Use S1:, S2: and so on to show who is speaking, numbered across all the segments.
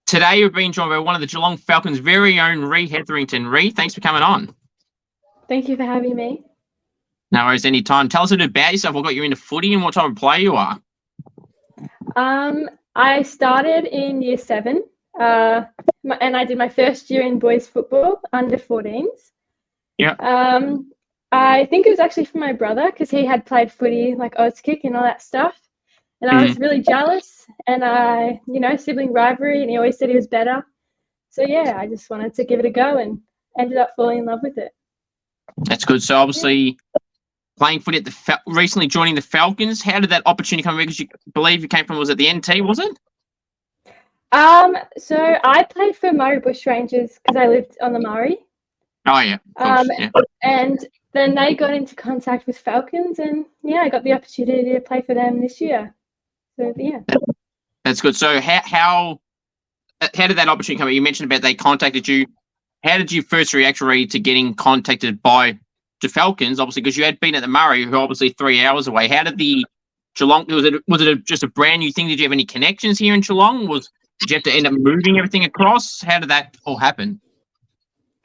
S1: Today we've been joined by one of the Geelong Falcons' very own Rhi Hetherington. Rhi, thanks for coming on.
S2: Thank you for having me.
S1: No worries, any time. Tell us a bit about yourself. What got you into footy and what type of player you are?
S2: I started in year 7 and I did my first year in boys football, under 14s.
S1: Yeah.
S2: I think it was actually for my brother because he had played footy like Auskick and all that stuff. And I was really jealous and sibling rivalry, and he always said he was better. So yeah, I just wanted to give it a go and ended up falling in love with it.
S1: That's good. So obviously playing footy at recently joining the Falcons, how did that opportunity come? Because you believe you came from, was it the NT, was it?
S2: So I played for Murray Bushrangers because I lived on the Murray.
S1: Oh yeah. Yeah.
S2: And then they got into contact with Falcons, and yeah, I got the opportunity to play for them this year. So yeah.
S1: That's good. So how did that opportunity come? You mentioned about they contacted you. How did you first react to getting contacted by the Falcons? Obviously, because you had been at the Murray, who are obviously 3 hours away. How did the Geelong? Was it just a brand new thing? Did you have any connections here in Geelong? Did you have to end up moving everything across? How did that all happen?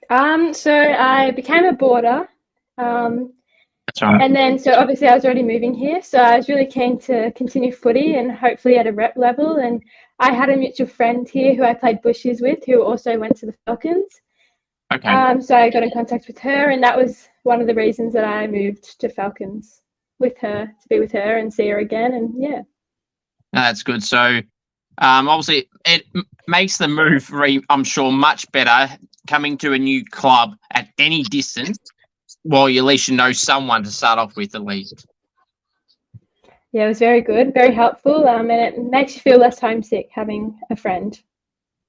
S2: So I became a boarder.
S1: That's right.
S2: And then, so obviously I was already moving here, so I was really keen to continue footy and hopefully at a rep level. And I had a mutual friend here who I played bushes with, who also went to the Falcons.
S1: Okay.
S2: So I got in contact with her, and that was one of the reasons that I moved to Falcons with her, to be with her and see her again. And yeah.
S1: No, that's good. So obviously it makes the move, I'm sure, much better coming to a new club at any distance. Well, at least you know someone to start off with, at least.
S2: Yeah, it was very good, very helpful, and it makes you feel less homesick having a friend.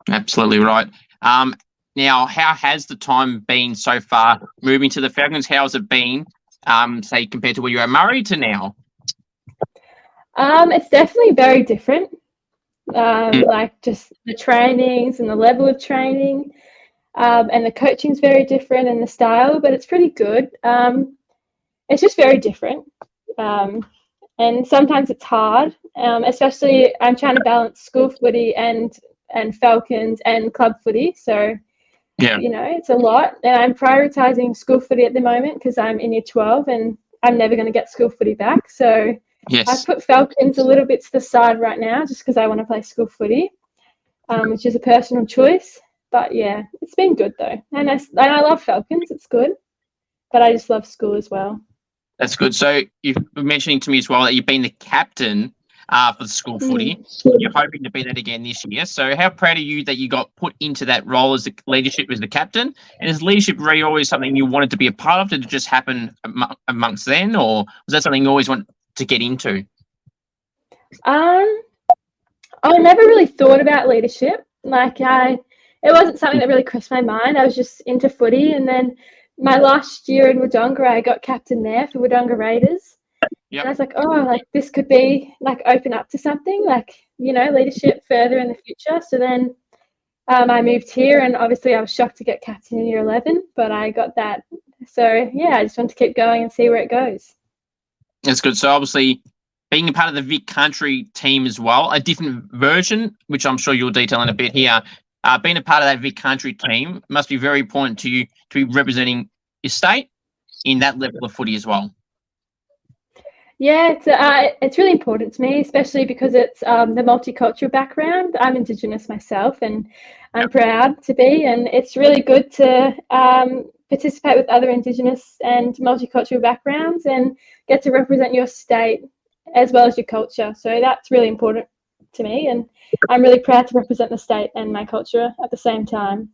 S1: Absolutely right. Now, how has the time been so far moving to the Falcons? How has it been, say, compared to where you were at Murray to now?
S2: It's definitely very different. Like just the trainings and the level of training. And the coaching's very different and the style, but it's pretty good. It's just very different. And sometimes it's hard, especially I'm trying to balance school footy and Falcons and club footy. So,
S1: yeah,
S2: it's a lot. And I'm prioritising school footy at the moment because I'm in year 12 and I'm never going to get school footy back. So
S1: yes.
S2: I've put Falcons a little bit to the side right now just because I want to play school footy, which is a personal choice. But yeah, it's been good though, and I love Falcons. It's good, but I just love school as well.
S1: That's good. So you've been mentioning to me as well that you've been the captain for the school footy. You're hoping to be that again this year. So how proud are you that you got put into that role as the leadership as the captain? And is leadership really always something you wanted to be a part of? Did it just happen amongst then, or was that something you always want to get into?
S2: I never really thought about leadership. It wasn't something that really crossed my mind. I was just into footy. And then my last year in Wodonga, I got captain there for Wodonga Raiders. Yep. And I was like, this could be open up to something leadership further in the future. So then I moved here, and obviously I was shocked to get captain in year 11, but I got that. So yeah, I just want to keep going and see where it goes.
S1: That's good. So obviously being a part of the Vic Country team as well, a different version, which I'm sure you'll detail in a bit here. Being a part of that Vic Country team must be very important to you to be representing your state in that level of footy as well.
S2: Yeah, it's really important to me, especially because it's the multicultural background. I'm Indigenous myself, and I'm proud to be. And it's really good to participate with other Indigenous and multicultural backgrounds and get to represent your state as well as your culture. So that's really important to me, and I'm really proud to represent the state and my culture at the same time.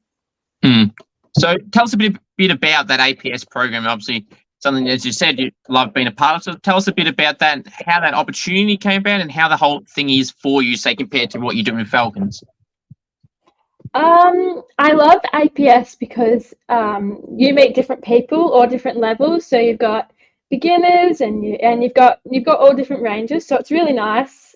S1: So tell us a bit about that APS program. Obviously something, as you said, you love being a part of. So tell us a bit about that, and how that opportunity came about and how the whole thing is for you, say, compared to what you're doing with Falcons.
S2: I love APS because you meet different people or different levels. So you've got beginners and you've got all different ranges. So it's really nice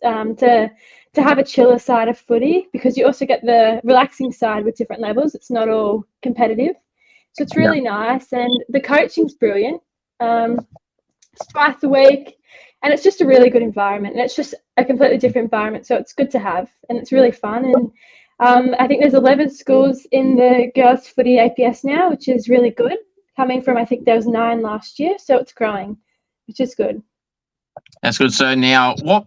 S2: to have a chiller side of footy, because you also get the relaxing side with different levels. It's not all competitive. So it's really nice, and the coaching's brilliant. It's twice a week, and it's just a really good environment, and it's just a completely different environment. So it's good to have, and it's really fun. I think there's 11 schools in the girls' footy APS now, which is really good. Coming from, I think there was 9 last year, so it's growing, which is good.
S1: That's good. So now, what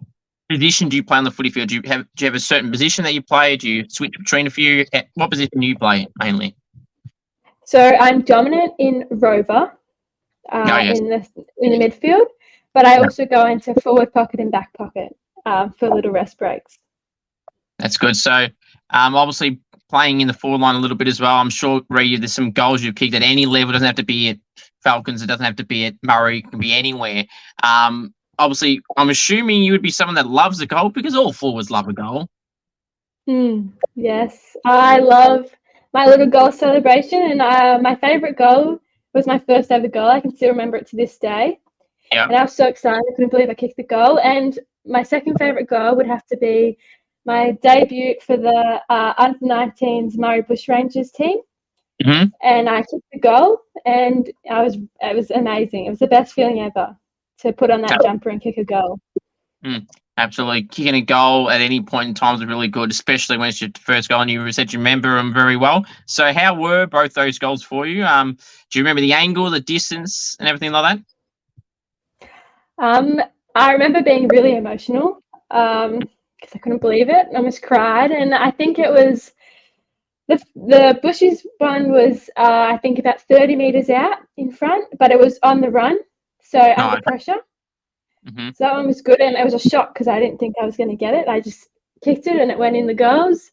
S1: position do you play on the footy field? Do you have a certain position that you play? Do you switch between a few? What position do you play mainly?
S2: So I'm dominant in rover,
S1: Yes.
S2: in the midfield, but I also go into forward pocket and back pocket for little rest breaks.
S1: That's good. So, obviously playing in the forward line a little bit as well. I'm sure, Rhi, there's some goals you've kicked at any level. It doesn't have to be at Falcons. It doesn't have to be at Murray. It can be anywhere. Obviously, I'm assuming you would be someone that loves a goal because all forwards love a goal.
S2: Yes, I love my little goal celebration, and my favourite goal was my first ever goal. I can still remember it to this day.
S1: Yeah.
S2: And I was so excited. I couldn't believe I kicked the goal. And my second favourite goal would have to be my debut for the under-19s Murray Bushrangers team.
S1: Mm-hmm.
S2: And I kicked the goal, and it was amazing. It was the best feeling ever to put on that jumper and kick a goal.
S1: Absolutely. Kicking a goal at any point in time is really good, especially when it's your first goal and you said you remember them very well. So how were both those goals for you? Do you remember the angle, the distance and everything like
S2: that? I remember being really emotional because I couldn't believe it. I almost cried. And I think it was the Bushes one was, I think, about 30 metres out in front, but it was on the run, so under pressure.
S1: Mm-hmm.
S2: So that one was good, and it was a shock because I didn't think I was going to get it. I just kicked it and it went in the goals.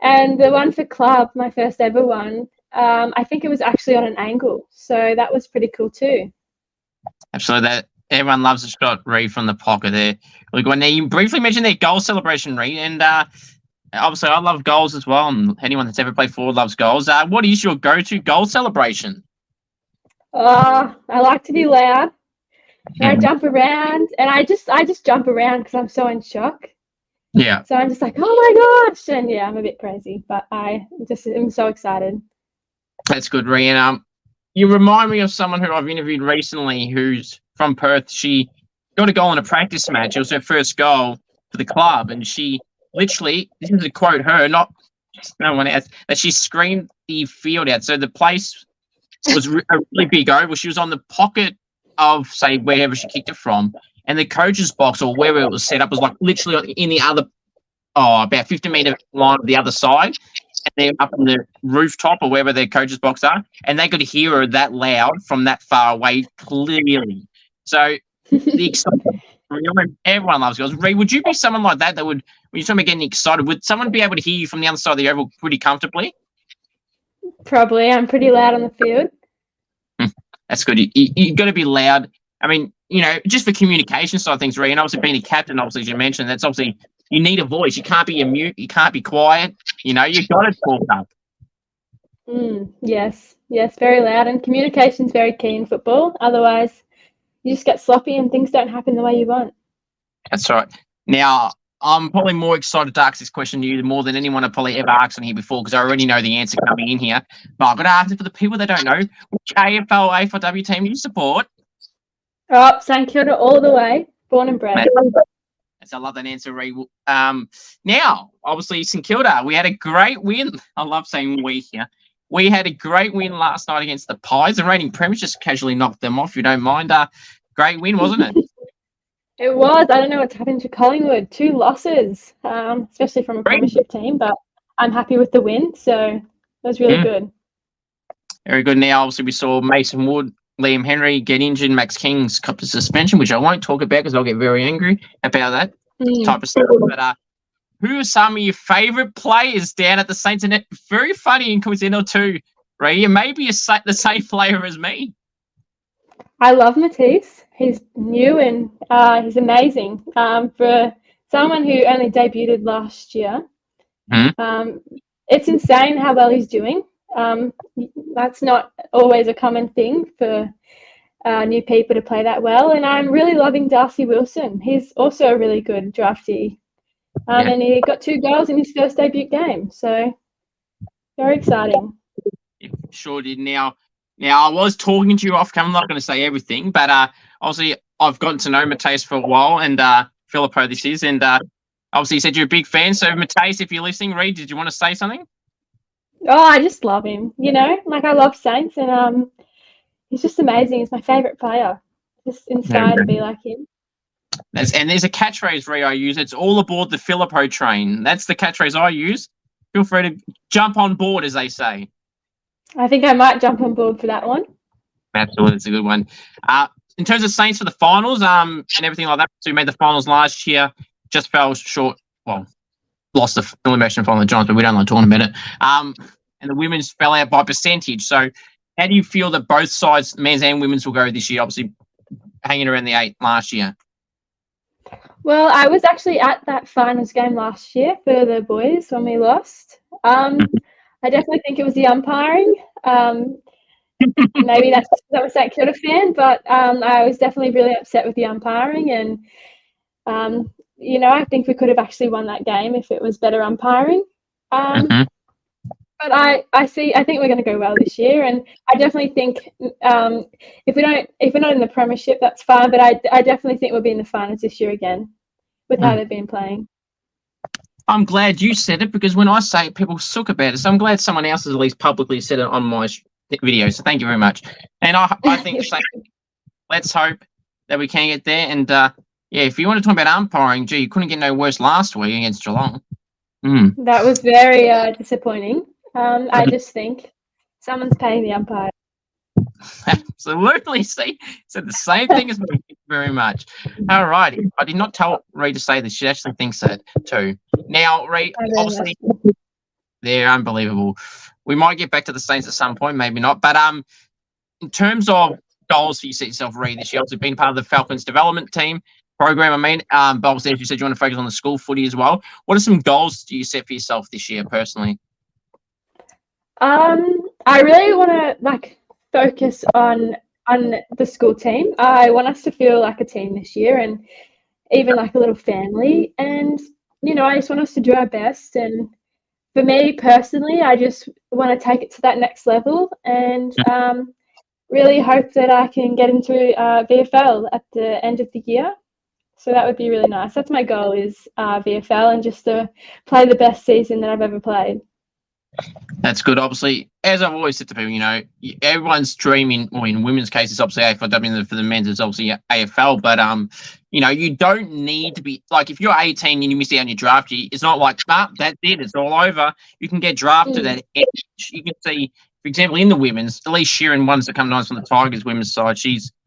S2: And the one for club, my first ever one, I think it was actually on an angle, so that was pretty cool too.
S1: Absolutely. Everyone loves a shot, Rhi, from the pocket there. Really good. Now, you briefly mentioned their goal celebration, Rhi, and obviously I love goals as well, and anyone that's ever played forward loves goals. What is your go-to goal celebration?
S2: I like to be loud. I jump around, and I just jump around because I'm so in shock.
S1: Yeah.
S2: So I'm just like, oh my gosh, and yeah, I'm a bit crazy, but I'm so excited.
S1: That's good, Rhi. And you remind me of someone who I've interviewed recently, who's from Perth. She got a goal in a practice match. It was her first goal for the club, and she literally, this is a quote her, not no one else, that she screamed the field out. So the place was a really big oval. She was on the pocket of, say, wherever she kicked it from, and the coach's box or wherever it was set up was like literally in the other, about 50-metre line of the other side, and they're up on the rooftop or wherever their coach's box are, and they could hear her that loud from that far away clearly. So the excitement, everyone loves goals. Rhi, would you be someone like that would, when you're talking about getting excited, would someone be able to hear you from the other side of the oval pretty comfortably?
S2: Probably. I'm pretty loud on the field.
S1: That's good. You got to be loud. I mean, just for communication side of things, Rhi, and obviously being a captain, obviously, as you mentioned, that's obviously, you need a voice. You can't be a mute. You can't be quiet. You've got to talk up.
S2: Yes, very loud. And communication's very key in football. Otherwise, you just get sloppy and things don't happen the way you want.
S1: That's right. Now, I'm probably more excited to ask this question to you more than anyone I've probably ever asked on here before because I already know the answer coming in here. But I've got to ask it for the people that don't know. Which AFLW team do you support?
S2: Oh, St Kilda all the way. Born and bred.
S1: I love that answer, Rhi. Now, obviously, St Kilda, we had a great win. I love saying we here. We had a great win last night against the Pies. The reigning premiers just casually knocked them off, if you don't mind. Great win, wasn't it?
S2: It was. I don't know what's happened to Collingwood. 2 losses, especially from a premiership team, but I'm happy with the win, so it was really good.
S1: Very good. Now, obviously, we saw Mason Wood, Liam Henry get injured, Max King's cut to suspension, which I won't talk about because I'll get very angry about that type of stuff. But who are some of your favourite players down at the Saints? And very funny in coincidental too, Rhi. You may be the same player as me.
S2: I love Mattaes. He's new and he's amazing. For someone who only debuted last year, it's insane how well he's doing. That's not always a common thing for new people to play that well. And I'm really loving Darcy Wilson. He's also a really good draftee. And he got 2 goals in his first debut game. So very exciting.
S1: Sure did. Now I was talking to you off camera. I'm not going to say everything, but obviously I've gotten to know Mattaes for a while, and Phillipou this is, and Obviously, you said you're a big fan. So, Mattaes, if you're listening, Rhi, did you want to say something?
S2: Oh, I just love him. Like I love Saints, and he's just amazing. He's my favourite player. Just inspired to be like him.
S1: And there's a catchphrase, Rhi, I use. It's all aboard the Phillipou train. That's the catchphrase I use. Feel free to jump on board, as they say.
S2: I think I might jump on board for that one.
S1: Absolutely, it's a good one. In terms of Saints for the finals, and everything like that, so we made the finals last year, just fell short. Well, lost the elimination final of the Giants, but we don't like talking about it. And the women's fell out by percentage. So, how do you feel that both sides, men's and women's, will go this year? Obviously, hanging around the 8 last year.
S2: Well, I was actually at that finals game last year for the boys when we lost. I definitely think it was the umpiring. Maybe that's because I'm a St Kilda fan, but I was definitely really upset with the umpiring, and I think we could have actually won that game if it was better umpiring. But I think we're going to go well this year, and I definitely think if we're not in the premiership, that's fine. But I definitely think we'll be in the finals this year again with how they've been playing.
S1: I'm glad you said it, because when I say it, people suck about it. So I'm glad someone else has at least publicly said it on my video. So thank you very much. And I think let's hope that we can get there. And if you want to talk about umpiring, you couldn't get no worse last week against Geelong.
S2: That was very disappointing. I just think someone's paying the umpire.
S1: Absolutely. See, said the same thing as me. Thank you very much. All righty. I did not tell Rhi to say this. She actually thinks that too. Now, Rhi, obviously, they're unbelievable. We might get back to the Saints at some point, maybe not. But in terms of goals for you set yourself, Rhi, this year, obviously being part of the Falcons development team program, but obviously, as you said, you want to focus on the school footy as well. What are some goals do you set for yourself this year, personally?
S2: I really want to focus on the school team. I want us to feel like a team this year, and even like a little family. And I just want us to do our best. And for me personally, I just want to take it to that next level, and really hope that I can get into VFL at the end of the year. So that would be really nice. That's my goal, is VFL, and just to play the best season that I've ever played.
S1: That's good. Obviously, as I've always said to people, everyone's dreaming, or in women's case, it's obviously AFLW, and for the men's, it's obviously AFL. But, you don't need to be, if you're 18 and you miss out on your draft year, it's not like, that's it, it's all over. You can get drafted at age. You can see, for example, in the women's, Elise Sheeran, ones that come nice from the Tigers women's side,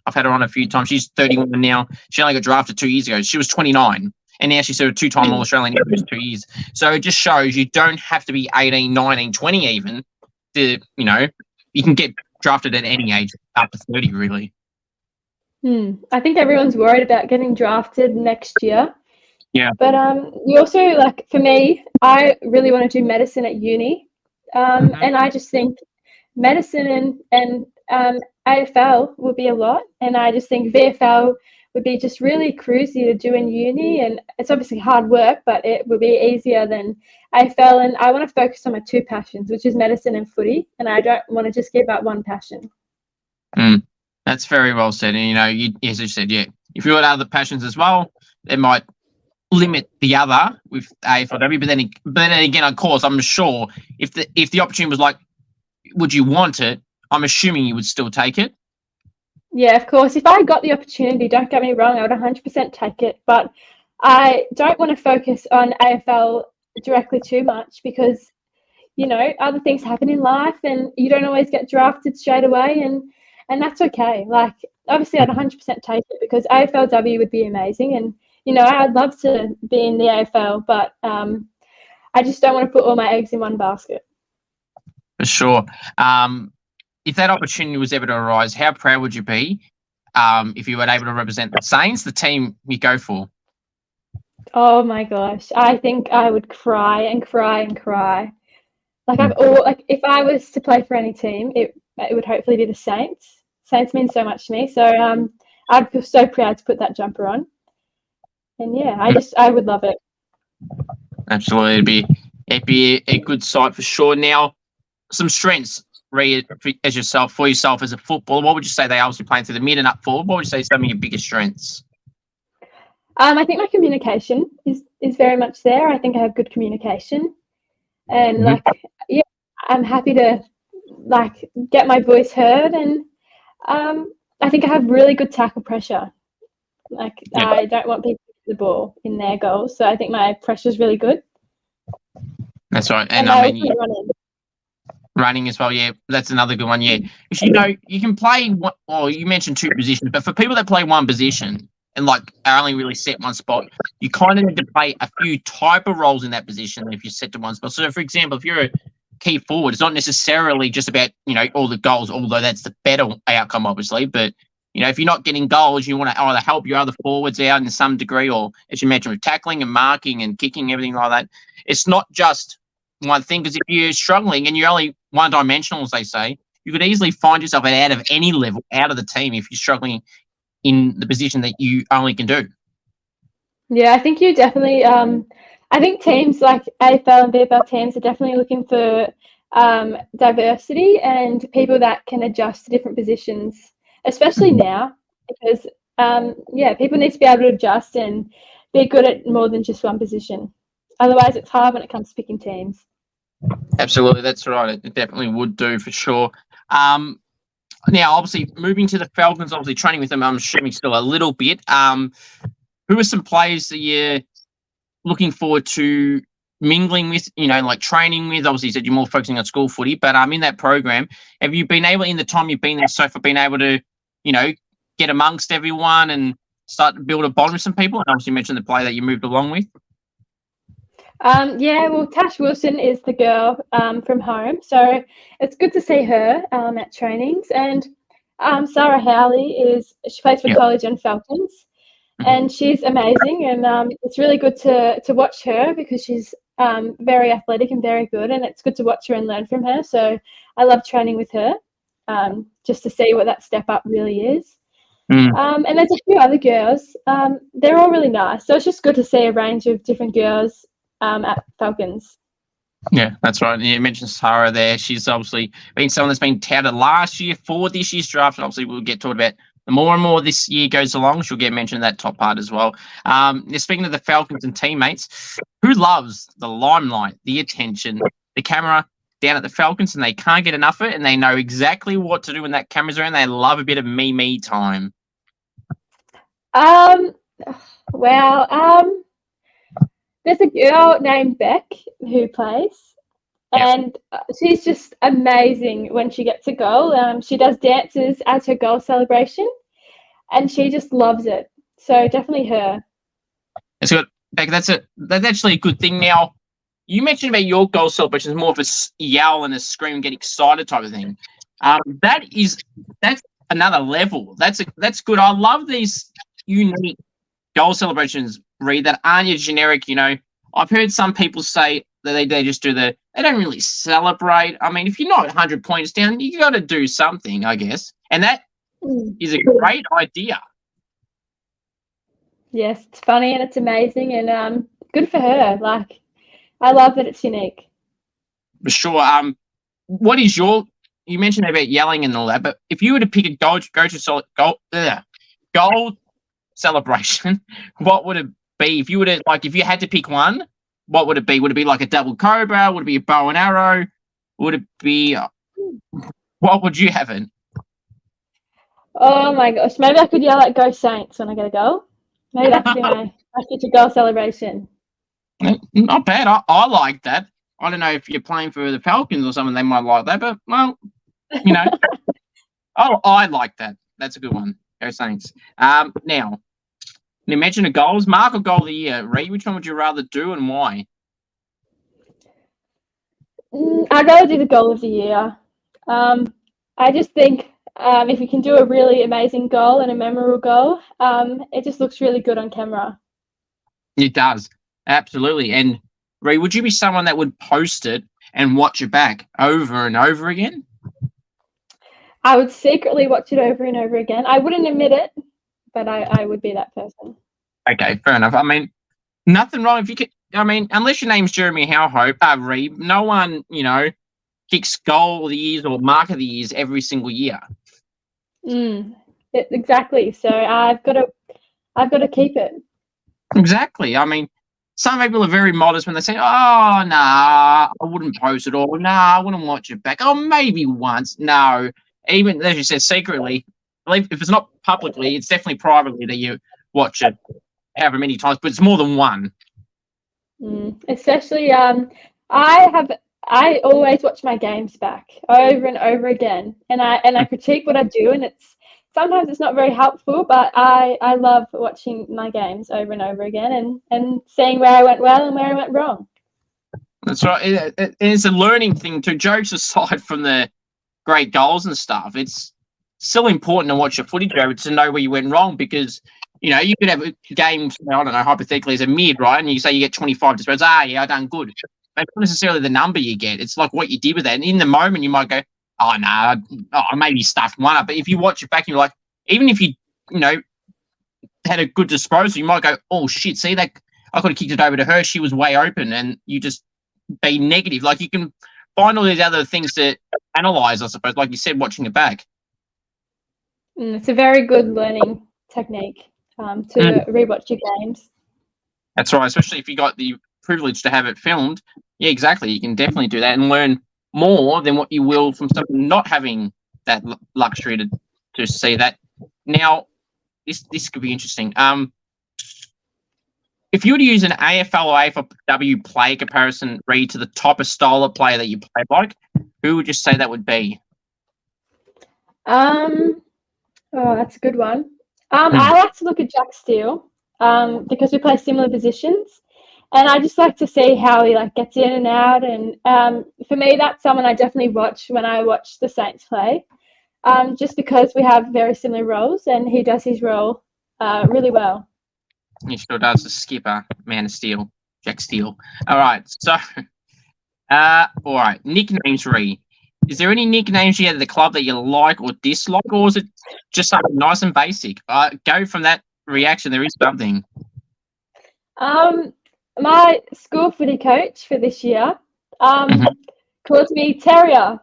S1: I've had her on a few times. She's 31 now. She only got drafted 2 years ago. She was 29. And now she's a 2-time All-Australian in those 2 years. So it just shows you don't have to be 18, 19, 20 even to, you can get drafted at any age up to 30, really.
S2: I think everyone's worried about getting drafted next year.
S1: Yeah.
S2: But you also, for me, I really want to do medicine at uni. And I just think medicine and AFL would be a lot. And I just think VFL would be just really cruisy to do in uni, and it's obviously hard work, but it would be easier than AFL. And I want to focus on my two passions, which is medicine and footy, and I don't want to just give up one passion.
S1: That's very well said. And as you said, if you got other passions as well, it might limit the other with AFLW. But then again, of course, I'm sure if the opportunity was would you want it? I'm assuming you would still take it.
S2: Yeah, of course. If I got the opportunity, don't get me wrong, I would 100% take it. But I don't want to focus on AFL directly too much, because, other things happen in life, and you don't always get drafted straight away, and that's okay. Obviously, I'd 100% take it, because AFLW would be amazing, and, I'd love to be in the AFL, but I just don't want to put all my eggs in one basket.
S1: For sure. If that opportunity was ever to arise, how proud would you be if you were able to represent the Saints, the team you go for?
S2: Oh my gosh, I think I would cry and cry and cry. If I was to play for any team, it would hopefully be the Saints. Saints mean so much to me, so I'd feel so proud to put that jumper on. And I would love it.
S1: Absolutely, it'd be a good sight for sure. Now, some strengths. Rhi, for yourself as a footballer, what would you say they obviously playing through the mid and up forward? What would you say some of your biggest strengths?
S2: I think my communication is is very much there. I think I have good communication, and like, yeah, I'm happy to like get my voice heard, and I think I have really good tackle pressure. Like, I don't want people to get the ball in their goals, so I think my pressure is really good.
S1: That's right,
S2: And
S1: I mean, running as well, yeah, that's another good one, yeah. You know, you can play, you mentioned two positions, but for people that play one position and like are only really set one spot, you kind of need to play a few type of roles in that position if you're set to one spot. So, for example, if you're a key forward, it's not necessarily just about, you know, all the goals, although that's the better outcome, obviously. But, you know, if you're not getting goals, you want to either help your other forwards out in some degree, or as you mentioned, with tackling and marking and kicking, everything like that. It's not just one thing, because if you're struggling and you're only one-dimensional, as they say, you could easily find yourself out of any level, out of the team, if you're struggling in the position that you only can do.
S2: Yeah, I think you definitely. I think teams like AFL and VFL teams are definitely looking for diversity and people that can adjust to different positions, especially now, because people need to be able to adjust and be good at more than just one position. Otherwise, it's hard when it comes to picking teams.
S1: Absolutely, that's right. It definitely would do for sure. Now, obviously, moving to the Falcons, obviously training with them, I'm assuming still a little bit. Who are some players that you're looking forward to mingling with, you know, like training with? Obviously, you said you're more focusing on school footy, but in that program, have you been able, in the time you've been there so far, been able to, you know, get amongst everyone and start to build a bond with some people? And obviously, you mentioned the player that you moved along with.
S2: Well, Tash Wilson is the girl from home, so it's good to see her at trainings. And Sarah Howley she plays for college and Falcons, and she's amazing. And it's really good to watch her, because she's very athletic and very good, and it's good to watch her and learn from her. So I love training with her, just to see what that step up really is. And there's a few other girls. They're all really nice. So it's just good to see a range of different girls at Falcons.
S1: Yeah, that's right. You mentioned Sarah there. She's obviously been someone that's been touted last year for this year's draft. And obviously, we'll get to it about the more and more this year goes along. She'll get mentioned in that top part as well. Speaking of the Falcons and teammates, who loves the limelight, the attention, the camera down at the Falcons, and they can't get enough of it, and they know exactly what to do when that camera's around? They love a bit of me time.
S2: There's a girl named Beck who plays, and she's just amazing when she gets a goal. She does dances as her goal celebration, and she just loves it. So definitely her.
S1: That's good, Beck. That's actually a good thing. Now, you mentioned about your goal celebration is more of a yell and a scream and get excited type of thing. That's another level. That's good. I love these unique goal celebrations, Rhi, that aren't your generic, you know. I've heard some people say that they just do they don't really celebrate. I mean, if you're not 100 points down, you got to do something, I guess. And that is a great idea.
S2: Yes, it's funny and it's amazing, and good for her. Like, I love that it's unique.
S1: For sure. What is you mentioned about yelling and all that, but if you were to pick a goal celebration, what would it be? If you had to pick one, what would it be? Would it be like a double cobra? Would it be a bow and arrow? Would it be what would you have in?
S2: Oh my gosh, maybe I could yell at Go Saints when I get a goal. Maybe that could be my future goal celebration.
S1: Not bad. I like that. I don't know if you're playing for the Falcons or something, they might like that, but well, you know. I like that. That's a good one. Go Saints. Now, you mentioned a goals, mark or goal of the year. Rhi, which one would you rather do and why?
S2: I'd rather do the goal of the year. I just think if you can do a really amazing goal and a memorable goal, it just looks really good on camera.
S1: It does. Absolutely. And Rhi, would you be someone that would post it and watch it back over and over again?
S2: I would secretly watch it over and over again. I wouldn't admit it, but I would be that person.
S1: Okay, fair enough. I mean, nothing wrong if you could. I mean, unless your name's Jeremy Howhope, Rhi, no one, you know, kicks goal of the years or mark of the years every single year.
S2: Exactly. So I've got to keep it.
S1: Exactly. I mean, some people are very modest when they say, "Oh, nah, I wouldn't post it," or "Nah, I wouldn't watch it back." Oh, maybe once. No, even as you said, secretly. I believe if it's not publicly, it's definitely privately that you watch it however many times, but it's more than one.
S2: Especially, I always watch my games back over and over again, and I critique what I do, and sometimes it's not very helpful, but I love watching my games over and over again and seeing where I went well and where I went wrong.
S1: That's right. It's a learning thing too. Jokes aside from the great goals and stuff, it's still important to watch a footage over to know where you went wrong, because you could have a game, I don't know, hypothetically as a mid, right? And you say you get 25 disposals. Yeah, I done good. But not necessarily the number you get. It's like what you did with that. And in the moment, you might go, oh, no, I maybe stuffed one up. But if you watch it back, you're like, even if you had a good disposal, you might go, oh, shit, see, that I could have kicked it over to her. She was way open. And you just be negative. Like, you can find all these other things to analyze, I suppose, like you said, watching it back.
S2: It's a very good learning technique to rewatch your games.
S1: That's right, especially if you got the privilege to have it filmed. Yeah, exactly. You can definitely do that and learn more than what you will from someone not having that luxury to see that. Now, this could be interesting. If you were to use an AFL or AFLW play comparison, Rhi, to the type of style of player that you play like, who would you say that would be?
S2: Oh, that's a good one. I like to look at Jack Steele because we play similar positions, and I just like to see how he gets in and out. And for me, that's someone I definitely watch when I watch the Saints play, just because we have very similar roles, and he does his role really well.
S1: He sure does. The skipper, man of steel, Jack Steele. All right, so all right, nicknames, Rhi. Is there any nicknames you had at the club that you like or dislike, or is it just something nice and basic? Go from that reaction. There is something.
S2: My school footy coach for this year calls me Terrier.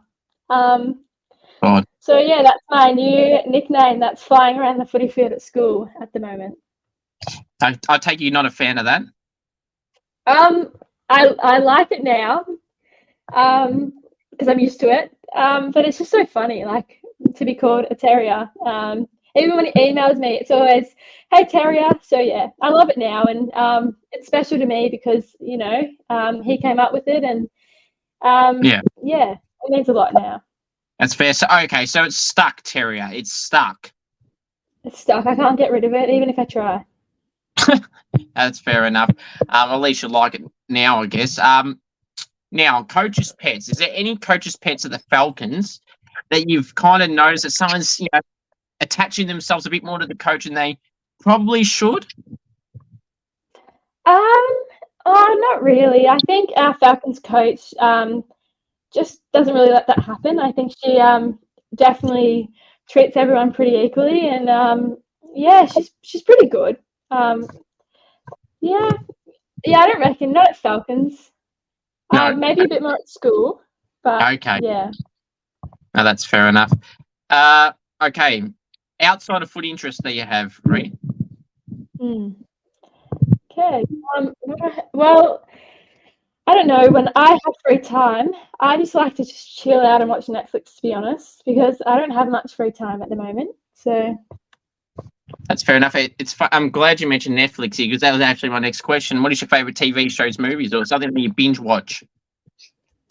S2: So yeah, that's my new nickname that's flying around the footy field at school at the moment.
S1: I take you're not a fan of that?
S2: I like it now. Because I'm used to it. But it's just so funny, to be called a terrier. Even when he emails me, it's always, "Hey, terrier." So yeah, I love it now, and it's special to me because he came up with it, and yeah, it means a lot now.
S1: That's fair. So okay, so it's stuck, terrier. It's stuck.
S2: It's stuck. I can't get rid of it, even if I try.
S1: That's fair enough. At least you like it now, I guess. Now, coaches' pets. Is there any coaches' pets at the Falcons that you've kind of noticed that someone's, attaching themselves a bit more to the coach than they probably should?
S2: Not really. I think our Falcons coach just doesn't really let that happen. I think she definitely treats everyone pretty equally, and she's pretty good. I don't reckon, not at Falcons.
S1: No.
S2: Maybe a bit more at school, but
S1: okay.
S2: Yeah.
S1: No, that's fair enough. Okay. Outside of footy interests that you have, Rhi?
S2: Okay. Well, I don't know. When I have free time, I just like to just chill out and watch Netflix, to be honest, because I don't have much free time at the moment. So.
S1: That's fair enough. I'm glad you mentioned Netflix here, because that was actually my next question. What is your favourite TV shows, movies, or something that you binge watch?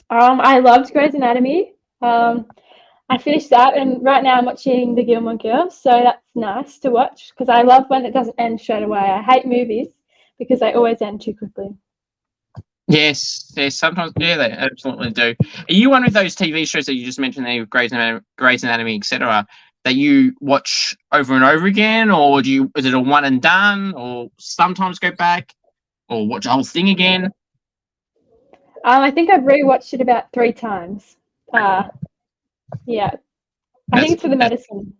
S2: I loved Grey's Anatomy. I finished that, and right now I'm watching The Gilmore Girls, so that's nice to watch because I love when it doesn't end straight away. I hate movies because they always end too quickly.
S1: Yes, sometimes, yeah, they absolutely do. Are you one of those TV shows that you just mentioned there, Grey's Anatomy, etc., that you watch over and over again, or is it a one and done, or sometimes go back, or watch the whole thing again?
S2: I think I've rewatched it about 3 times. Yeah, I think it's for the medicine.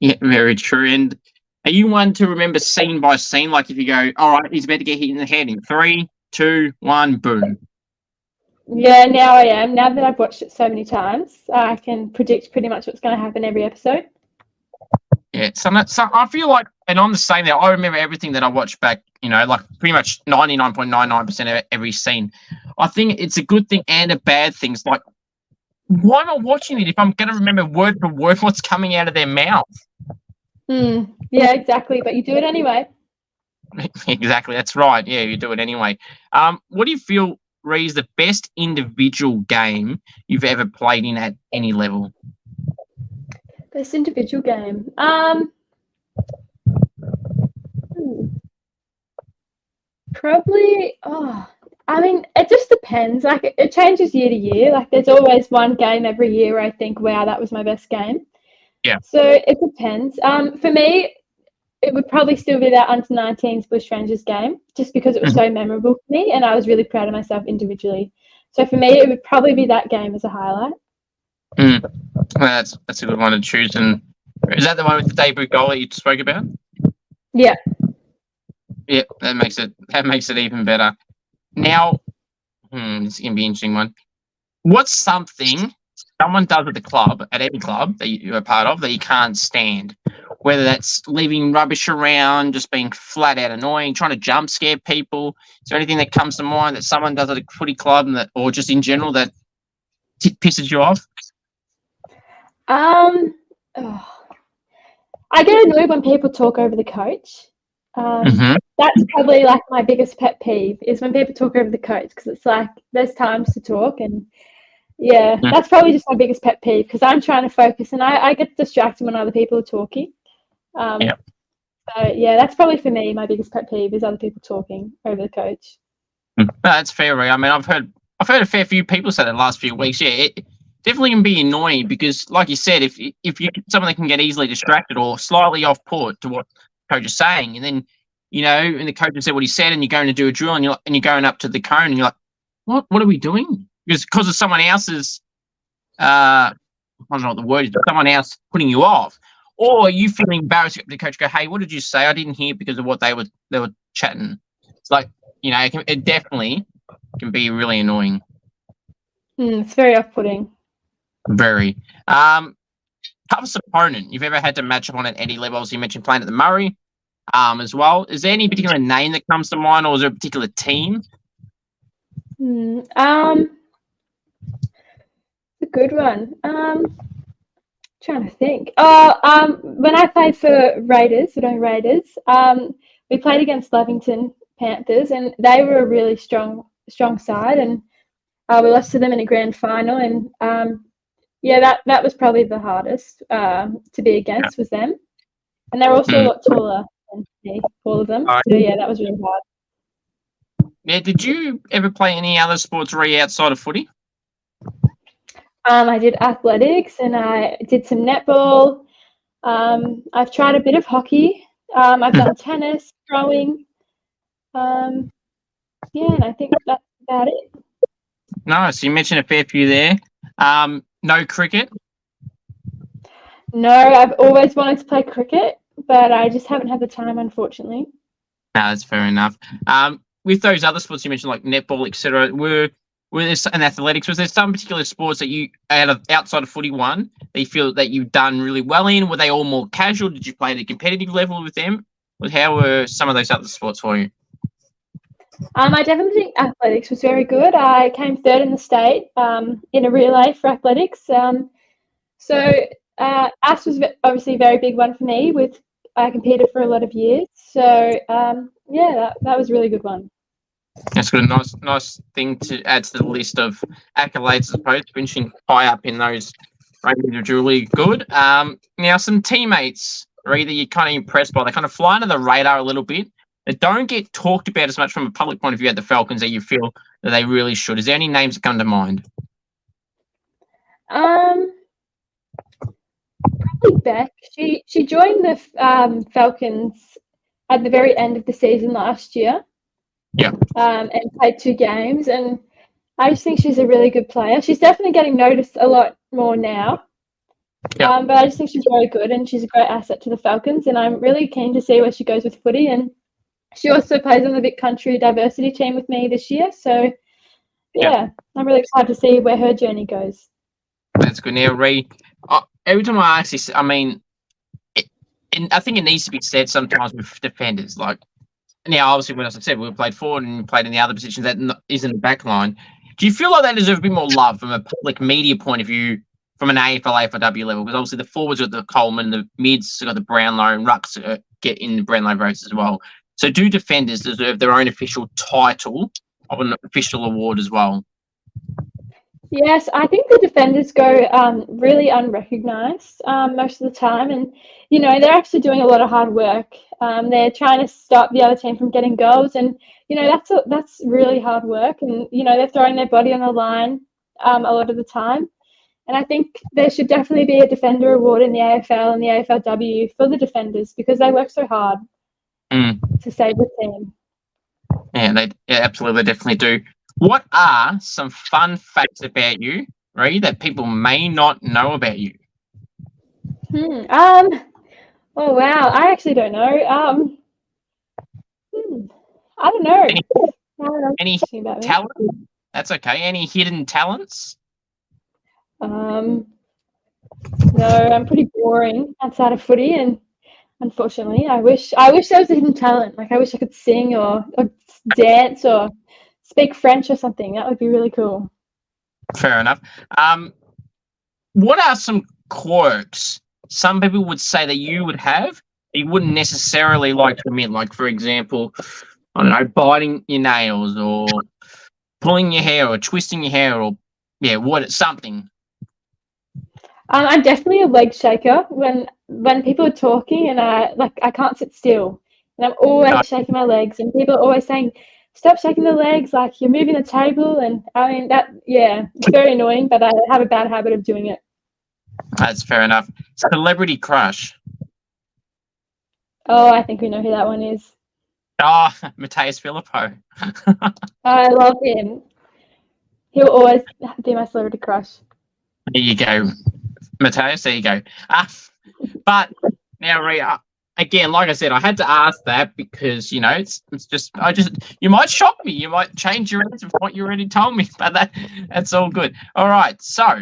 S1: Yeah, very true. And are you one to remember scene by scene? Like if you go, all right, he's about to get hit in the head in 3, 2, 1, boom.
S2: Yeah, now I am. Now that I've watched it so many times, I can predict pretty much what's going to happen every episode.
S1: Yeah, so I feel like, and I'm the same there. I remember everything that I watched back, like pretty much 99.99% of every scene. I think it's a good thing and a bad thing. It's like, why am I watching it if I'm going to remember word for word what's coming out of their mouth?
S2: Yeah, exactly. But you do it anyway.
S1: Exactly, that's right. Yeah, you do it anyway. What do you feel, Rhi, is the best individual game you've ever played in at any level?
S2: Best individual game. Probably. I mean, it just depends. Like, it changes year to year. Like, there's always one game every year where I think, wow, that was my best game.
S1: Yeah.
S2: So it depends. For me, it would probably still be that under-19s Bushrangers game, just because it was so memorable for me, and I was really proud of myself individually. So for me, it would probably be that game as a highlight.
S1: Well, that's a good one to choose. And is that the one with the debut goal that you spoke about?
S2: Yeah.
S1: Yeah, that makes it even better. Now, this is gonna be an interesting one. What's something someone does at the club, at any club that you're a part of, that you can't stand? Whether that's leaving rubbish around, just being flat out annoying, trying to jump scare people. Is there anything that comes to mind that someone does at a footy club, or just in general, that pisses you off?
S2: I get annoyed when people talk over the coach. That's probably like my biggest pet peeve, is when people talk over the coach, because it's like there's times to talk, and that's probably just my biggest pet peeve, because I'm trying to focus and I get distracted when other people are talking. So that's probably for me my biggest pet peeve, is other people talking over the coach.
S1: That's fair, Rhi. I mean, I've heard a fair few people say that the last few weeks. Yeah, it definitely can be annoying, because, like you said, if you're someone that can get easily distracted or slightly off put to what the coach is saying, and then and the coach has said what he said, and you're going to do a drill, and you're going up to the cone, and you're like, what are we doing? Because of someone else's, I don't know what the word is, but someone else putting you off, or you feeling embarrassed. The coach go, "Hey, what did you say? I didn't hear," because of what they were chatting. It's like, it definitely can be really annoying.
S2: It's very off-putting.
S1: Very. Toughest opponent you've ever had to match up on at any levels? You mentioned playing at the Murray, as well. Is there any particular name that comes to mind, or is there a particular team?
S2: A good one. Trying to think. When I played for Raiders, we played against Lavington Panthers, and they were a really strong side, and we lost to them in a grand final, and that was probably the hardest to be against, was them, and they were also a lot taller than me, all of them. So that was really hard.
S1: Yeah, did you ever play any other sports, Rhi, outside of footy?
S2: I did athletics, and I did some netball. I've tried a bit of hockey. I've done tennis, rowing. And I think that's about it.
S1: Nice. You mentioned a fair few there. No cricket?
S2: No, I've always wanted to play cricket, but I just haven't had the time, unfortunately.
S1: No, that's fair enough. With those other sports you mentioned, like netball, etc., were there, and athletics, was there some particular sports that you, outside of footy one, that you feel that you've done really well in? Were they all more casual? Did you play at a competitive level with them? How were some of those other sports for you? I
S2: definitely think athletics was very good. I came third in the state in a relay for athletics. AS was obviously a very big one for me. I competed for a lot of years. So, that was a really good one.
S1: That's good. Nice thing to add to the list of accolades, I suppose, finishing high up in those rankings are really good. Now, some teammates, Rhi, that you're kind of impressed by, they kind of fly under the radar a little bit. They don't get talked about as much from a public point of view at the Falcons that you feel that they really should. Is there any names that come to mind?
S2: Probably Beck. She joined the Falcons at the very end of the season last year.
S1: Yeah.
S2: And played 2 games, and I just think she's a really good player. She's definitely getting noticed a lot more now. Yeah. But I just think she's very good, and she's a great asset to the Falcons, and I'm really keen to see where she goes with footy. And she also plays on the Vic Country diversity team with me this year. So, I'm really excited to see where her journey goes.
S1: That's good. Now, Rhi, every time I ask this, I mean, and I think it needs to be said sometimes with defenders. Like now, obviously, as I said, we played forward and played in the other positions that is in the back line. Do you feel like they deserve a bit more love from a public media point of view, from an AFL, AFLW level? Because obviously the forwards got the Coleman, the mids got the Brownlow, and rucks get in the Brownlow race as well. So do defenders deserve their own official title of an official award as well?
S2: Yes, I think the defenders go really unrecognised most of the time, and they're actually doing a lot of hard work. They're trying to stop the other team from getting goals, and that's really hard work. And they're throwing their body on the line a lot of the time. And I think there should definitely be a defender award in the AFL and the AFLW for the defenders because they work so hard to save the team.
S1: Yeah, absolutely, they definitely do. What are some fun facts about you, Rhi, that people may not know about you?
S2: Oh wow, I actually don't know. I don't know.
S1: Any talent? That's okay. Any hidden talents?
S2: No, I'm pretty boring outside of footy, and unfortunately, I wish there was a hidden talent. Like I wish I could sing or dance or speak French or something. That would be really cool.
S1: Fair enough. What are some quirks some people would say that you would have that you wouldn't necessarily like to admit? Like, for example, I don't know, biting your nails or pulling your hair or twisting your hair or, something.
S2: I'm definitely a leg shaker when people are talking and I can't sit still. And I'm always shaking my legs and people are always saying, stop shaking the legs, like you're moving the table. And I mean, it's very annoying, but I have a bad habit of doing it.
S1: That's fair enough. Celebrity crush.
S2: Oh, I think we know who that one is.
S1: Oh, Mattaes Phillipou.
S2: I love him. He'll always be my celebrity crush.
S1: There you go, Mattaes. There you go. But now, Rhi, again, like I said, I had to ask that because it's just you might shock me. You might change your answer from what you already told me, but that's all good. All right, so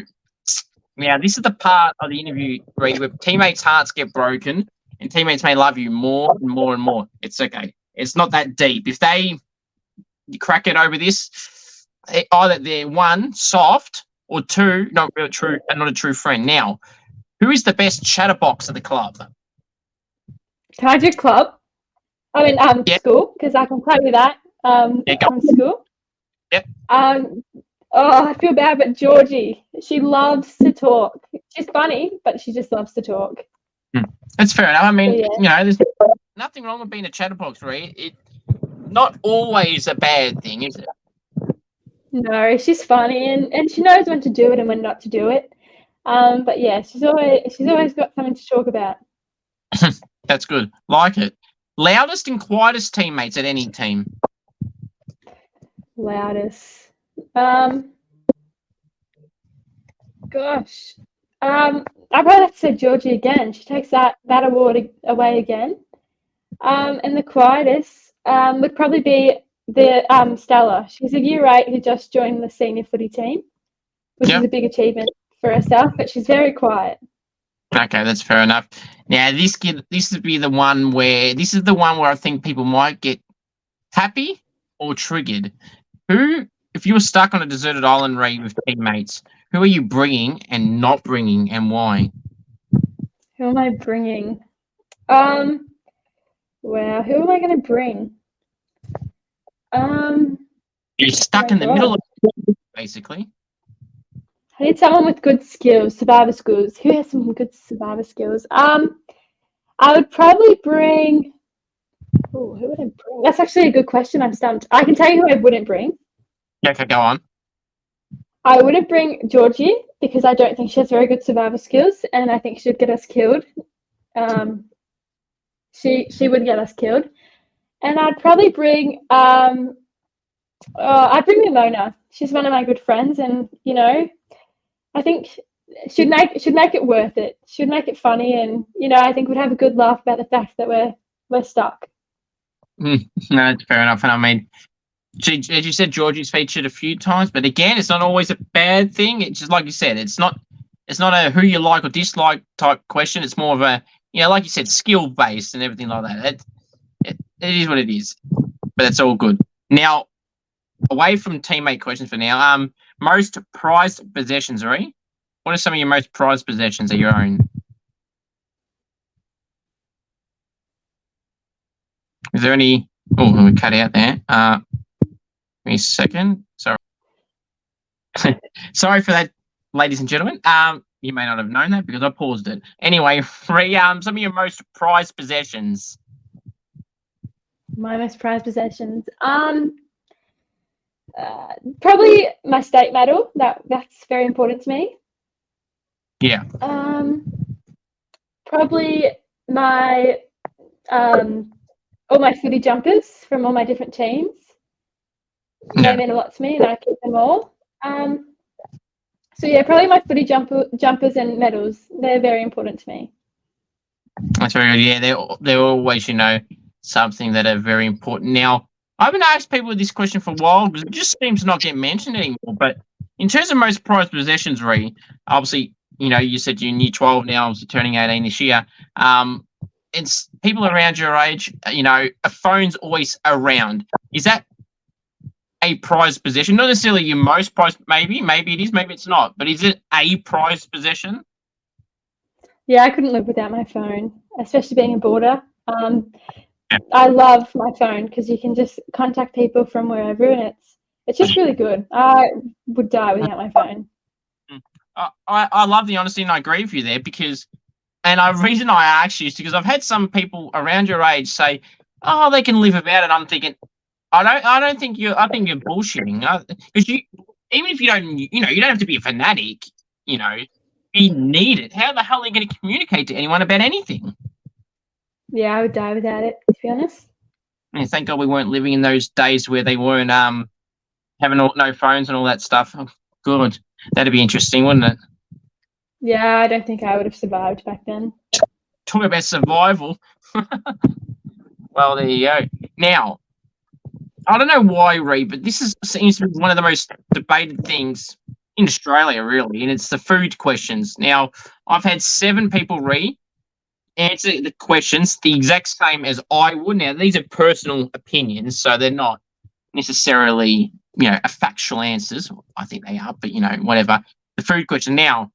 S1: now this is the part of the interview, Rhi, where teammates' hearts get broken and teammates may love you more and more and more. It's okay. It's not that deep. If they crack it over this, either they're one, soft, or two, not a true friend. Now, who is the best chatterbox of the club?
S2: Can I do club? I mean, school, because I can play with that from school.
S1: Yep.
S2: I feel bad, but Georgie, she loves to talk. She's funny, but she just loves to talk.
S1: That's fair enough. I mean, there's nothing wrong with being a chatterbox, Rhi. It's not always a bad thing, is it?
S2: No, she's funny and she knows when to do it and when not to do it. But yeah, she's always got something to talk about.
S1: That's good. Like it. Loudest and quietest teammates at any team?
S2: Loudest. Gosh. I'd probably have to say Georgie again. She takes that award away again. And the quietest would probably be the Stella. She's a year 8 who just joined the senior footy team, which is a big achievement for herself, but she's very quiet.
S1: Okay, that's fair enough. Now this would be the one where I think people might get happy or triggered. Who, if you were stuck on a deserted island, Rhi, with teammates, who are you bringing and not bringing, and why?
S2: Who am I bringing? Wow, who am I going to bring?
S1: You're stuck in the middle of it, basically.
S2: I need someone with good skills, survivor skills. Who has some good survivor skills? I would probably bring. Oh, who would I bring? That's actually a good question. I'm stumped. I can tell you who I wouldn't bring.
S1: Okay, go on.
S2: I wouldn't bring Georgie because I don't think she has very good survivor skills, and I think she'd get us killed. She would get us killed, and I'd probably bring. I'd bring Ramona. She's one of my good friends, and I think should make it worth it. Should make it funny, and I think we'd have a good laugh about the fact that we're stuck.
S1: No, that's fair enough. And I mean, as you said, Georgie's featured a few times, but again, it's not always a bad thing. It's just like you said, it's not a who you like or dislike type question. It's more of a like you said, skill based and everything like that. It is what it is, but it's all good. Now, away from teammate questions for now. Most prized possessions, Rhi? What are some of your most prized possessions that you own? Is there any? Oh, we cut out there. Give me a second. Sorry. Sorry for that, ladies and gentlemen. You may not have known that because I paused it. Anyway, Rhi, some of your most prized possessions.
S2: My most prized possessions. Probably my state medal. That's very important to me.
S1: Yeah.
S2: Probably my all my footy jumpers from all my different teams. They mean a lot to me, and I keep them all. So yeah, probably my footy jumpers and medals. They're very important to me.
S1: That's very good. Yeah, they're always, something that are very important. Now, I haven't asked people this question for a while because it just seems to not get mentioned anymore. But in terms of most prized possessions, Rhi, obviously, you said you're in year 12 now, obviously turning 18 this year. It's people around your age, a phone's always around. Is that a prized possession? Not necessarily your most prized, maybe it is, maybe it's not. But is it a prized possession?
S2: Yeah, I couldn't live without my phone, especially being a boarder. I love my phone because you can just contact people from wherever, and it's just really good. I would die without my phone.
S1: I love the honesty, and I agree with you there because, and the reason I asked you is because I've had some people around your age say, "Oh, they can live without it." I'm thinking, I don't think I think you're bullshitting because even if you don't, you don't have to be a fanatic. You need it. How the hell are you going to communicate to anyone about anything?
S2: Yeah, I would die without it, to be honest.
S1: Yeah, thank God we weren't living in those days where they weren't having no phones and all that stuff. Oh, good. That'd be interesting, wouldn't it?
S2: Yeah, I don't think I would have survived back then.
S1: Talk about survival. Well, there you go. Now, I don't know why, Rhi, but seems to be one of the most debated things in Australia, really, and it's the food questions. Now, I've had 7 people, Rhi, answer the questions the exact same as I would. Now, these are personal opinions, so they're not necessarily, a factual answers. I think they are, but, whatever. The food question. Now,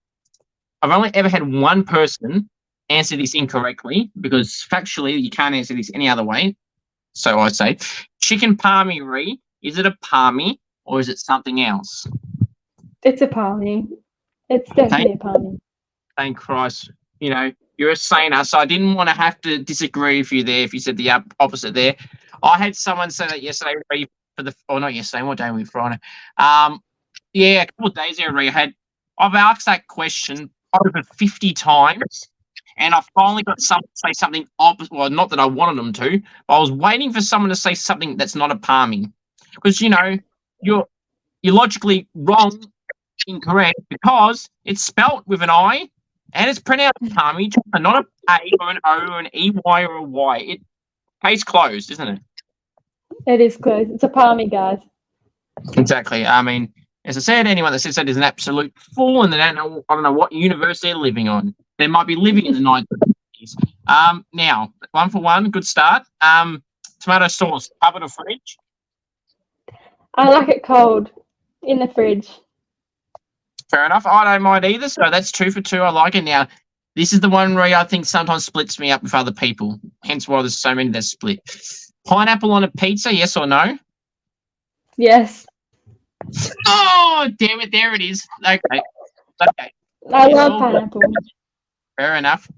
S1: I've only ever had one person answer this incorrectly because factually you can't answer this any other way. So I say, chicken palmy, Rhi, is it a palmy or is it something else?
S2: It's a palmy. It's definitely a palmy.
S1: Thank Christ. You're a saint, so I didn't want to have to disagree with you there if you said the opposite there. I had someone say that yesterday, Rhi, not yesterday, what day were we, Friday? Yeah, a couple of days ago, Rhi, I've asked that question over 50 times, and I finally got someone to say something opposite. Well, not that I wanted them to, but I was waiting for someone to say something that's not a palmy. Because, you're logically wrong, incorrect, because it's spelt with an I, and it's pronounced palmy, not a A or an O or an EY or a Y. It case closed, isn't it?
S2: It is closed. It's a palmy, guys.
S1: Exactly. I mean, as I said, anyone that says that is an absolute fool, and I don't know what universe they're living on. They might be living in the 1950s. Now, 1 for 1, good start. Tomato sauce, cupboard or fridge?
S2: I like it cold in the fridge.
S1: Fair enough. I don't mind either, so that's 2 for 2. I like it. Now, this is the one where I think sometimes splits me up with other people, hence why there's so many that split. Pineapple on a pizza, yes or no?
S2: Yes.
S1: Oh, damn it. There it is. Okay.
S2: I love pineapple.
S1: Fair enough.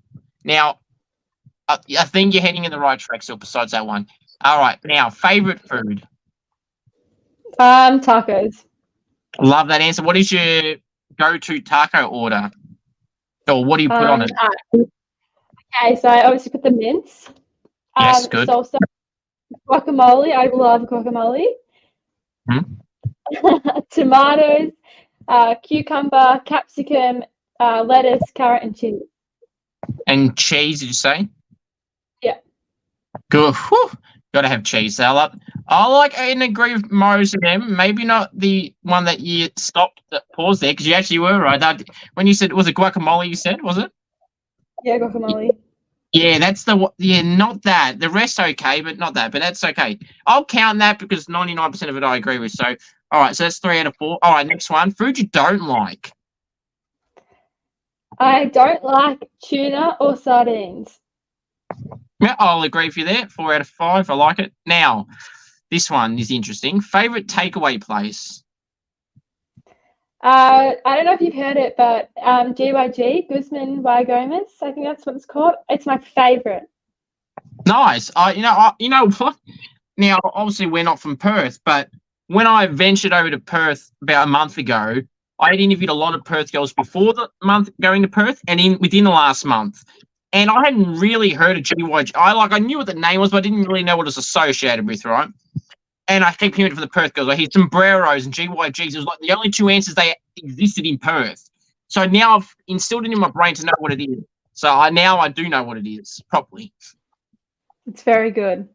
S1: Now, I think you're heading in the right track still besides that one. All right. Now, favourite food?
S2: Tacos.
S1: Love that answer. What is your go-to taco order? Or what do you put on it?
S2: Okay, so I obviously put the mince.
S1: Yes, good.
S2: Salsa, guacamole. I love guacamole. Tomatoes, cucumber, capsicum, lettuce, carrot, and cheese.
S1: And cheese, did you say?
S2: Yeah.
S1: Good. Whew. Got to have cheese. I like and agree with most of them. Maybe not the one that you stopped, pause there, because you actually were right. When you said, was it guacamole you said, was it?
S2: Yeah, guacamole.
S1: Yeah, that's not that. The rest okay, but not that. But that's okay. I'll count that because 99% of it I agree with. So, all right, so that's 3 out of 4. All right, next one. Food you don't like.
S2: I don't like tuna or sardines.
S1: Yeah, I'll agree with you there. 4 out of 5. I like it. Now, this one is interesting. Favorite takeaway place?
S2: I don't know if you've heard it, but GYG, Guzman y Gomez, I think that's what it's called. It's my favourite.
S1: Nice. You know what? Now, obviously, we're not from Perth, but when I ventured over to Perth about a month ago, I had interviewed a lot of Perth girls before the month going to Perth and within the last month. And I hadn't really heard of GYG. I knew what the name was, but I didn't really know what it was associated with, right? And I keep hearing it from the Perth girls. I hear sombreros and GYGs. It was like the only two answers they existed in Perth. So now I've instilled it in my brain to know what it is. So now I do know what it is properly.
S2: It's very good.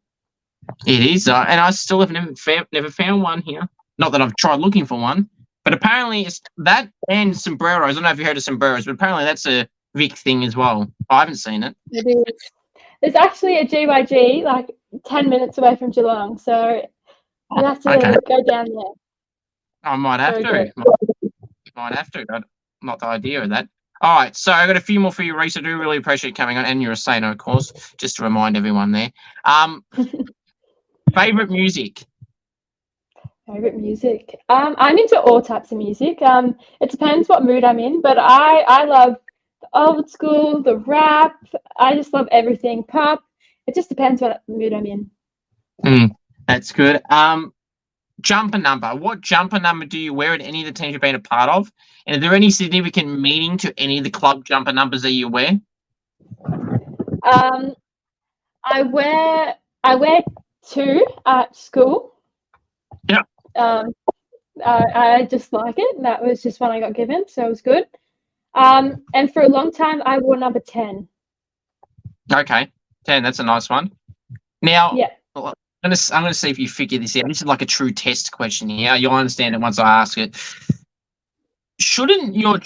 S1: It is, and I still have never found one here. Not that I've tried looking for one, but apparently it's that and sombreros. I don't know if you heard of sombreros, but apparently that's a Vic thing as well. I haven't seen it.
S2: It is. There's actually a GYG like 10 minutes away from Geelong, so you have to go down there.
S1: I might have to. Might have to. Not the idea of that. All right, so I got a few more for you, Rhi. I do really appreciate you coming on, and you're a sailor, of course, just to remind everyone there. Favorite music?
S2: Favorite music? I'm into all types of music. It depends what mood I'm in, but I love the old school, the rap. I just love everything. Pop. It just depends what mood I'm in.
S1: That's good. Jumper number. What jumper number do you wear at any of the teams you've been a part of? And are there any significant meaning to any of the club jumper numbers that you wear?
S2: I wear 2 at school.
S1: Yeah.
S2: I just like it. That was just one I got given, so it was good. And for a long time, I wore number 10.
S1: Okay, 10. That's a nice one. Now,
S2: yeah.
S1: I'm gonna see if you figure this out. This is like a true test question here. You'll understand it once I ask it. Shouldn't your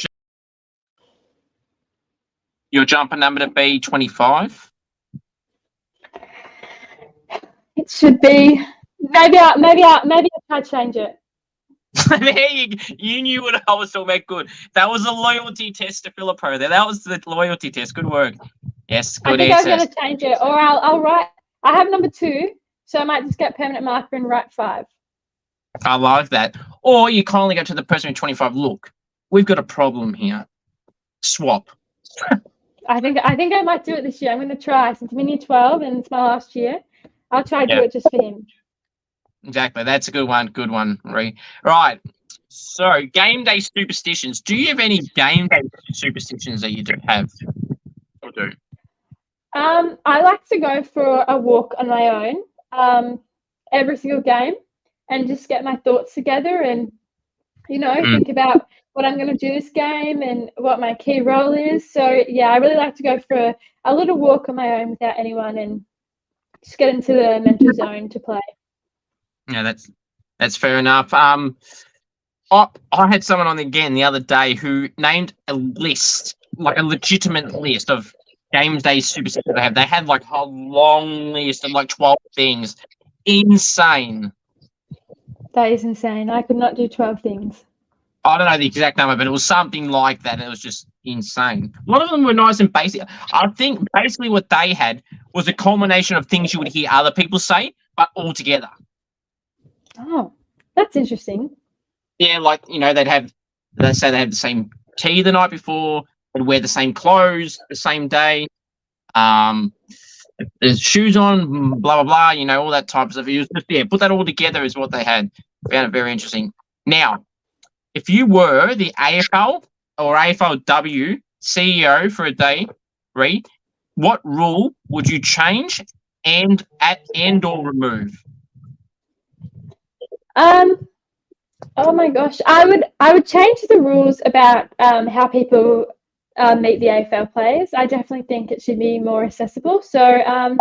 S1: jumper number to be 25?
S2: It should be. Maybe I change it.
S1: There you knew what I was talking about. Good. That was a loyalty test to Phillipou there. That was the loyalty test. Good work. Yes, good answer.
S2: I think I'm going to change it, or I'll write. I have number 2, so I might just get permanent marker and write 5.
S1: I like that. Or you kindly go to the person with 25. Look, we've got a problem here. Swap.
S2: I think I might do it this year. I'm going to try since I'm in year 12 and it's my last year. I'll try to do it just for him.
S1: Exactly. That's a good one. Good one, Rhi. Right. So, game day superstitions. Do you have any game day superstitions that you do have or do?
S2: I like to go for a walk on my own every single game and just get my thoughts together and, think about what I'm going to do this game and what my key role is. So, yeah, I really like to go for a little walk on my own without anyone and just get into the mental zone to play.
S1: Yeah, that's fair enough. I had someone on again the other day who named a list, like a legitimate list of game day superstitions they have. They had like a long list of like 12 things. Insane.
S2: That is insane. I could not do 12 things.
S1: I don't know the exact number, but it was something like that. It was just insane. A lot of them were nice and basic. I think basically what they had was a culmination of things you would hear other people say, but all together.
S2: Oh, that's interesting.
S1: Yeah, like, they say they have the same tea the night before, they'd wear the same clothes the same day, there's shoes on, blah, blah, blah, all that type of stuff. It was just, put that all together is what they had. Found it very interesting. Now, if you were the AFL or AFLW CEO for a day, Rhi, what rule would you change and or remove?
S2: Oh my gosh, I would change the rules about how people meet the AFL players. I definitely think it should be more accessible. So I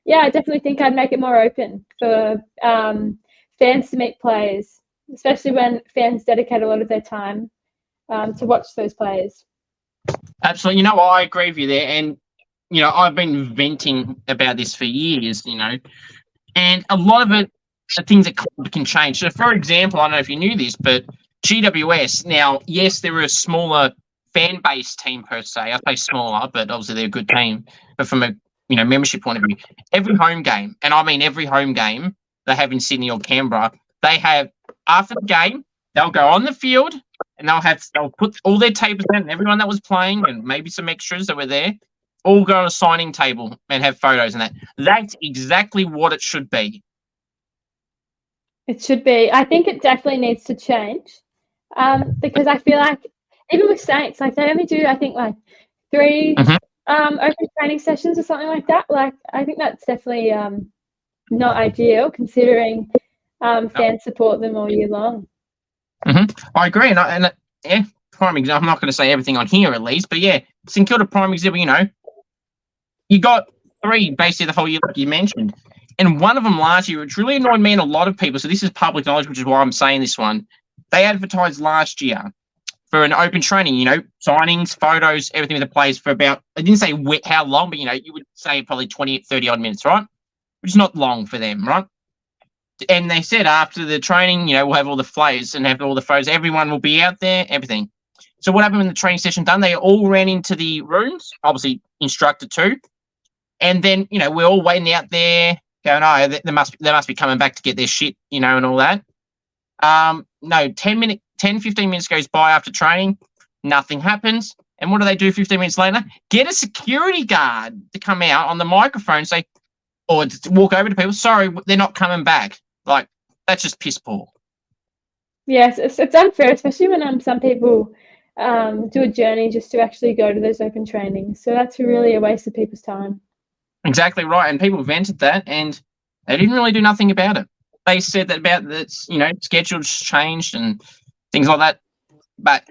S2: definitely think I'd make it more open for fans to meet players, especially when fans dedicate a lot of their time to watch those players.
S1: Absolutely. I agree with you there. And I've been venting about this for years, and a lot of it are things that can change. So, for example, I don't know if you knew this, but GWS, now, yes, they're a smaller fan-based team per se. I say smaller, but obviously they're a good team. But from a membership point of view, every home game, and I mean every home game they have in Sydney or Canberra, they have, after the game, they'll go on the field and they'll put all their tables down and everyone that was playing and maybe some extras that were there all go on a signing table and have photos and that. That's exactly what it should be.
S2: It should be. I think it definitely needs to change because I feel like even with Saints, like they only do, I think, like 3 open training sessions or something like that. Like I think that's definitely not ideal considering fans support them all year long.
S1: I agree, and prime example. I'm not going to say everything on here at least, but yeah, St Kilda prime example. You got 3 basically the whole year, like you mentioned. And one of them last year, which really annoyed me and a lot of people, so this is public knowledge, which is why I'm saying this one. They advertised last year for an open training, signings, photos, everything with the players for about, I didn't say how long, but, you would say probably 20, 30 odd minutes, right? Which is not long for them, right? And they said after the training, we'll have all the players and have all the photos. Everyone will be out there, everything. So what happened when the training session done? They all ran into the rooms, obviously instructed to. And then, we're all waiting out there, going, oh, they must be coming back to get their shit, and all that. No, 10, 15 minutes goes by after training, nothing happens. And what do they do 15 minutes later? Get a security guard to come out on the microphone and say, or to walk over to people, sorry, they're not coming back. Like, that's just piss poor.
S2: Yes, it's unfair, especially when some people do a journey just to actually go to those open trainings. So that's really a waste of people's time.
S1: Exactly right, and people vented that, and they didn't really do nothing about it. They said that about the schedules changed and things like that. But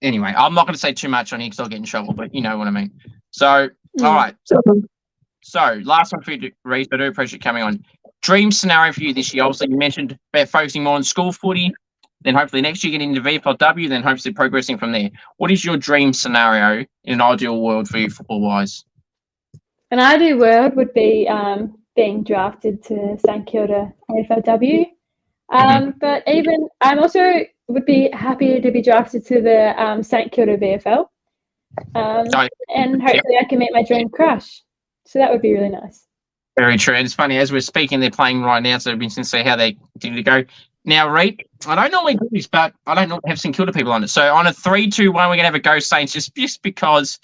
S1: anyway, I'm not going to say too much on here because I'll get in trouble. But you know what I mean. So, all right. So last one for you, Rhi. I do appreciate you coming on. Dream scenario for you this year. Obviously, you mentioned about focusing more on school footy. Then hopefully next year getting into VFLW. Then hopefully progressing from there. What is your dream scenario in an ideal world for you, football-wise?
S2: An ideal world would be being drafted to St Kilda AFLW. But even I'm also would be happy to be drafted to the St Kilda VFL. And hopefully I can meet my dream crush. So that would be really nice.
S1: Very true. And it's funny, as we're speaking, they're playing right now, so it'd be interesting to see how they continue to go. Now, Rhi, I don't normally do this, but I don't normally have St Kilda people on it. So on a 3, 2, 1, we're going to have a go Saints just because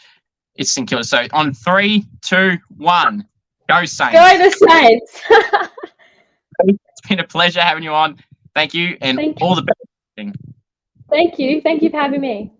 S1: it's St Kilda. So on 3, 2, 1, go Saints.
S2: Go the Saints.
S1: It's been a pleasure having you on. Thank you, and all the best.
S2: Thank you. Thank you for having me.